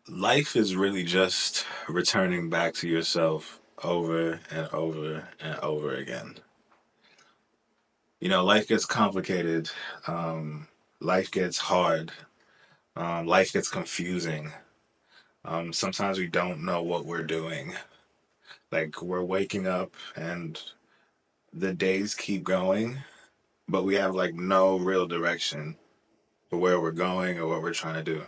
Life is really just returning back to yourself over and over and over again. Life gets complicated. Um, Life gets hard. Life gets confusing. Sometimes we don't know what we're doing. Like we're waking up and the days keep going, but we have like no real direction for where we're going or what we're trying to do.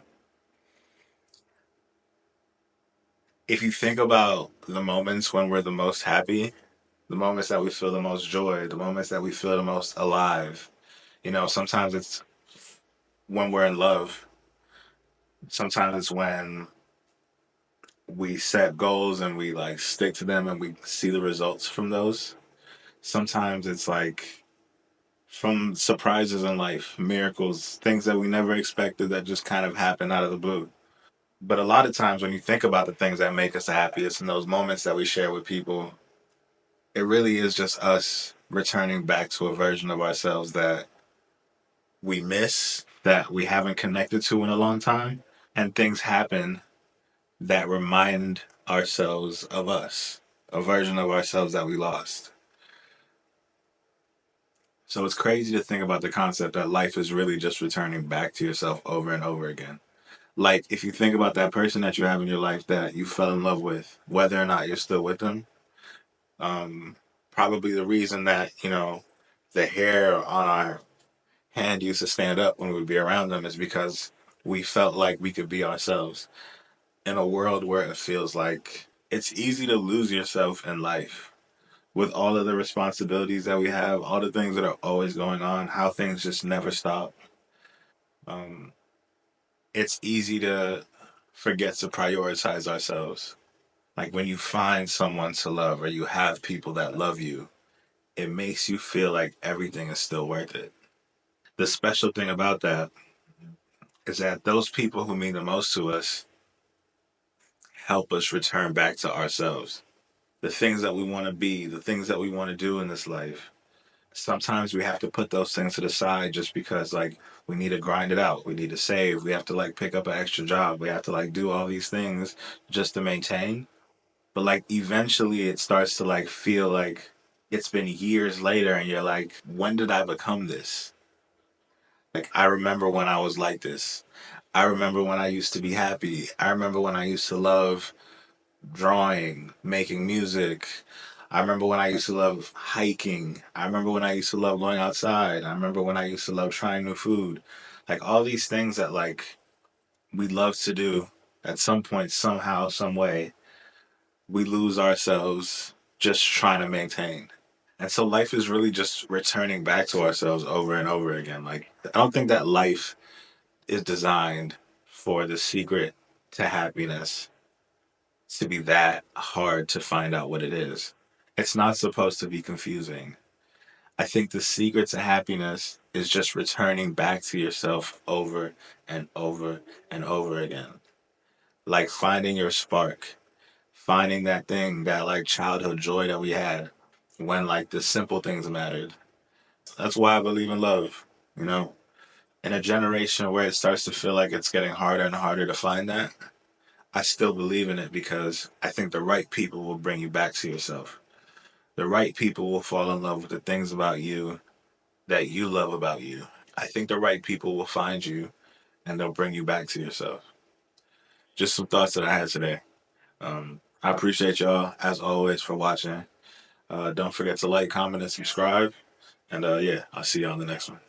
If you think about the moments when we're the most happy, the moments that we feel the most joy, the moments that we feel the most alive. Sometimes it's when we're in love. Sometimes it's when we set goals and we like stick to them and we see the results from those. Sometimes it's like from surprises in life, miracles, things that we never expected that just kind of happen out of the blue. But a lot of times when you think about the things that make us the happiest and those moments that we share with people, it really is just us returning back to a version of ourselves that we miss, that we haven't connected to in a long time, and things happen that remind ourselves of us, a version of ourselves that we lost. So it's crazy to think about the concept that life is really just returning back to yourself over and over again. Like if you think about that person that you have in your life that you fell in love with, whether or not you're still with them, um, probably the reason that, the hair on our hand used to stand up when we would be around them is because we felt like we could be ourselves in a world where it feels like it's easy to lose yourself in life with all of the responsibilities that we have, all the things that are always going on, how things just never stop. Um, it's easy to forget to prioritize ourselves. Like when you find someone to love or you have people that love you, it makes you feel like everything is still worth it. The special thing about that is that those people who mean the most to us help us return back to ourselves. The things that we want to be, the things that we want to do in this life. Sometimes we have to put those things to the side just because like we need to grind it out. We need to save. We have to like pick up an extra job. We have to like do all these things just to maintain. But like eventually it starts to like feel like it's been years later and you're like, when did I become this? Like I remember when I was like this. I remember when I used to be happy. I remember when I used to love drawing, making music. I remember when I used to love hiking. I remember when I used to love going outside. I remember when I used to love trying new food. Like all these things that like we love to do at some point, somehow, some way, we lose ourselves just trying to maintain. And so life is really just returning back to ourselves over and over again. Like I don't think that life is designed for the secret to happiness to be that hard to find out what it is. It's not supposed to be confusing. I think the secret to happiness is just returning back to yourself over and over and over again. Like finding your spark, finding that thing, that like childhood joy that we had when like the simple things mattered. That's why I believe in love, you know? In a generation where it starts to feel like it's getting harder and harder to find that, I still believe in it because I think the right people will bring you back to yourself. The right people will fall in love with the things about you that you love about you. I think the right people will find you and they'll bring you back to yourself. Just some thoughts that I had today. I appreciate y'all, as always, for watching. Don't forget to like, comment, and subscribe. And yeah, I'll see you on the next one.